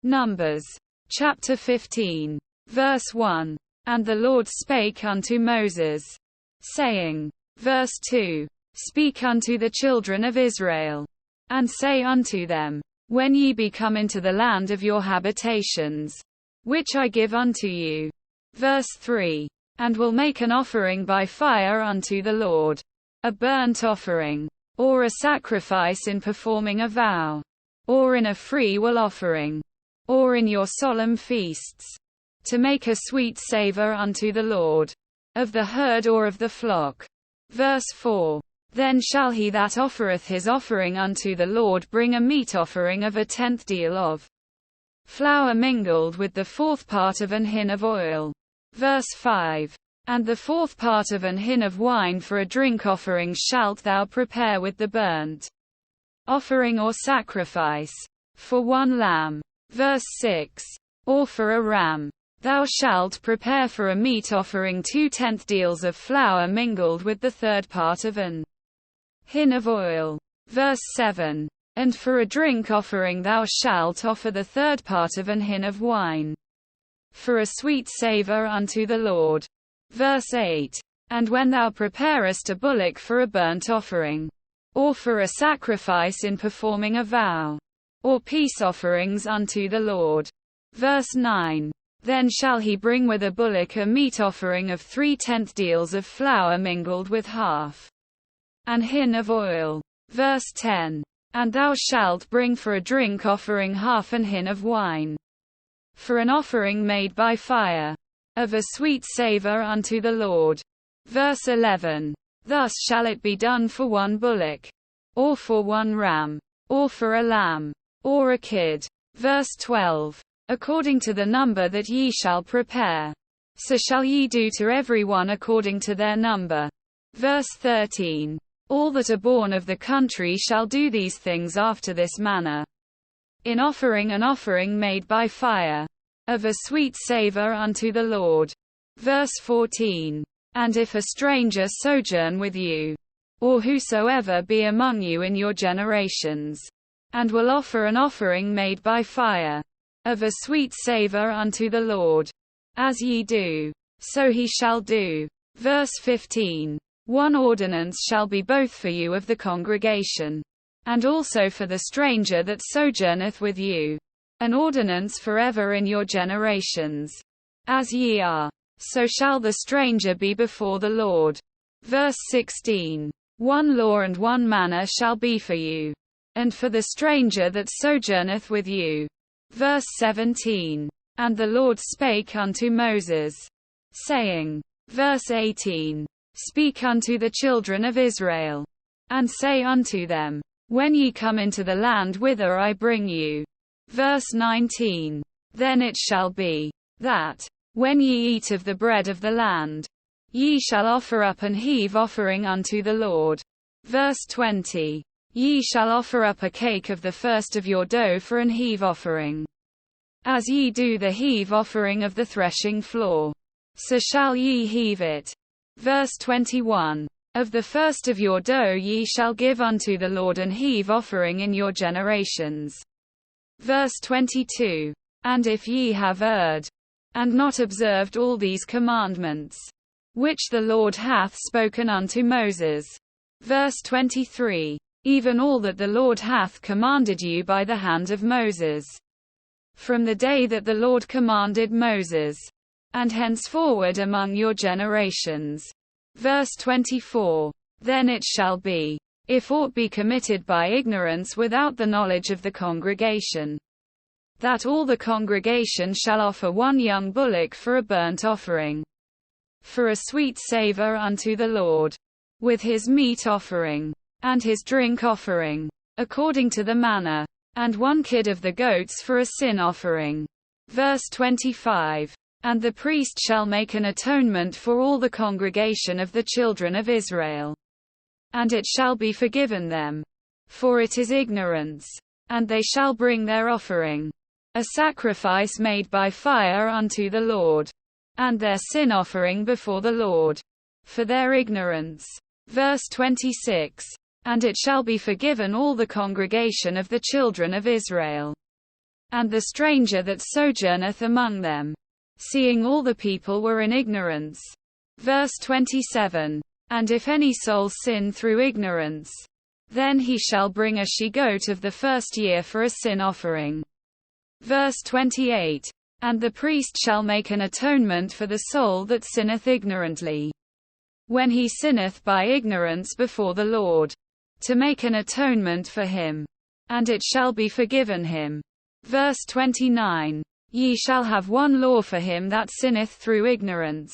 Numbers. Chapter 15. Verse 1. And the Lord spake unto Moses, saying. Verse 2. Speak unto the children of Israel, and say unto them, when ye be come into the land of your habitations, which I give unto you. Verse 3. And will make an offering by fire unto the Lord, a burnt offering, or a sacrifice in performing a vow, or in a free will offering, or in your solemn feasts, to make a sweet savour unto the Lord, of the herd or of the flock. Verse 4. Then shall he that offereth his offering unto the Lord bring a meat offering of a tenth deal of flour mingled with the fourth part of an hin of oil. Verse 5. And the fourth part of an hin of wine for a drink offering shalt thou prepare with the burnt offering or sacrifice, for one lamb. Verse 6. Or for a ram, thou shalt prepare for a meat offering 2/10 deals of flour mingled with the third part of an hin of oil. Verse 7. And for a drink offering thou shalt offer the third part of an hin of wine, for a sweet savour unto the Lord. Verse 8. And when thou preparest a bullock for a burnt offering, or for a sacrifice in performing a vow, or peace offerings unto the Lord. Verse 9. Then shall he bring with a bullock a meat offering of 3/10 deals of flour mingled with half an hin of oil. Verse 10. And thou shalt bring for a drink offering half an hin of wine, for an offering made by fire, of a sweet savour unto the Lord. Verse 11. Thus shall it be done for one bullock, or for one ram, or for a lamb, or a kid. Verse 12. According to the number that ye shall prepare, so shall ye do to every one according to their number. Verse 13. All that are born of the country shall do these things after this manner, in offering an offering made by fire, of a sweet savour unto the Lord. Verse 14. And if a stranger sojourn with you, or whosoever be among you in your generations, and will offer an offering made by fire, of a sweet savour unto the Lord, as ye do, so he shall do. Verse 15. One ordinance shall be both for you of the congregation, and also for the stranger that sojourneth with you, an ordinance forever in your generations. As ye are, so shall the stranger be before the Lord. Verse 16. One law and one manner shall be for you, and for the stranger that sojourneth with you. Verse 17. And the Lord spake unto Moses, saying. Verse 18. Speak unto the children of Israel, and say unto them, when ye come into the land whither I bring you. Verse 19. Then it shall be, that, when ye eat of the bread of the land, ye shall offer up an heave offering unto the Lord. Verse 20. Ye shall offer up a cake of the first of your dough for an heave offering, as ye do the heave offering of the threshing floor, so shall ye heave it. Verse 21. Of the first of your dough ye shall give unto the Lord an heave offering in your generations. Verse 22. And if ye have erred, and not observed all these commandments, which the Lord hath spoken unto Moses. Verse 23. Even all that the Lord hath commanded you by the hand of Moses, from the day that the Lord commanded Moses, and henceforward among your generations. Verse 24. Then it shall be, if aught be committed by ignorance without the knowledge of the congregation, that all the congregation shall offer one young bullock for a burnt offering, for a sweet savour unto the Lord, with his meat offering, and his drink offering, according to the manner, and one kid of the goats for a sin offering. Verse 25. And the priest shall make an atonement for all the congregation of the children of Israel, and it shall be forgiven them, for it is ignorance. And they shall bring their offering, a sacrifice made by fire unto the Lord, and their sin offering before the Lord, for their ignorance. Verse 26. And it shall be forgiven all the congregation of the children of Israel. and the stranger that sojourneth among them, seeing all the people were in ignorance. Verse 27. And if any soul sin through ignorance, then he shall bring a she-goat of the first year for a sin offering. Verse 28. And the priest shall make an atonement for the soul that sinneth ignorantly, when he sinneth by ignorance before the Lord, to make an atonement for him, and it shall be forgiven him. Verse 29. Ye shall have one law for him that sinneth through ignorance,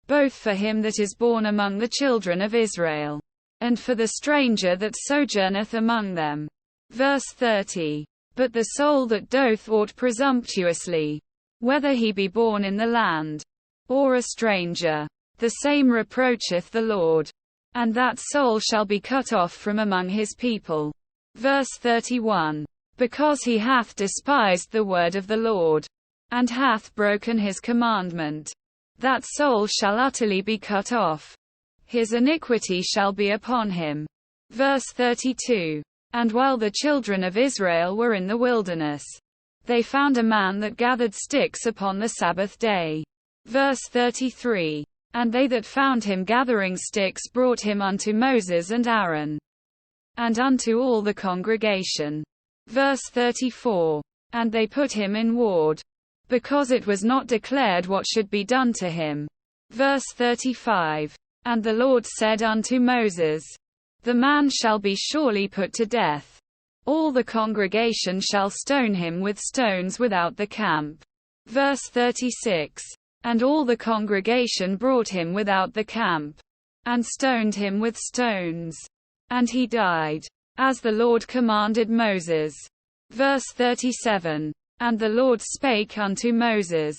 both for him that is born among the children of Israel, and for the stranger that sojourneth among them. Verse 30. But the soul that doth aught presumptuously, whether he be born in the land, or a stranger, the same reproacheth the Lord, and that soul shall be cut off from among his people. Verse 31. Because he hath despised the word of the Lord, and hath broken his commandment, that soul shall utterly be cut off. His iniquity shall be upon him. Verse 32. And while the children of Israel were in the wilderness, they found a man that gathered sticks upon the Sabbath day. Verse 33. And they that found him gathering sticks brought him unto Moses and Aaron, and unto all the congregation. Verse 34. And they put him in ward, because it was not declared what should be done to him. Verse 35. And the Lord said unto Moses, The man shall be surely put to death. All the congregation shall stone him with stones without the camp. Verse 36. And all the congregation brought him without the camp, and stoned him with stones. And he died, as the Lord commanded Moses. Verse 37. And the Lord spake unto Moses,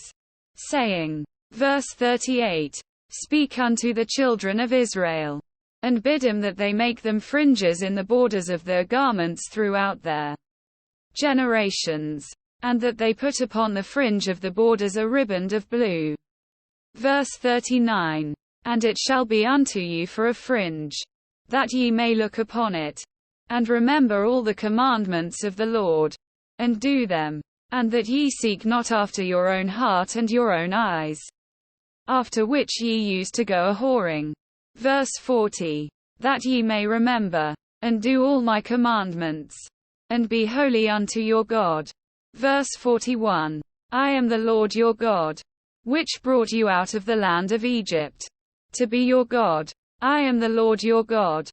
saying. Verse 38. Speak unto the children of Israel, and bid them that they make them fringes in the borders of their garments throughout their generations, and that they put upon the fringe of the borders a riband of blue. Verse 39. And it shall be unto you for a fringe, that ye may look upon it, and remember all the commandments of the Lord, and do them, and that ye seek not after your own heart and your own eyes, after which ye used to go a-whoring. Verse 40. That ye may remember, and do all my commandments, and be holy unto your God. Verse 41. I am the Lord your God, which brought you out of the land of Egypt, to be your God. I am the Lord your God.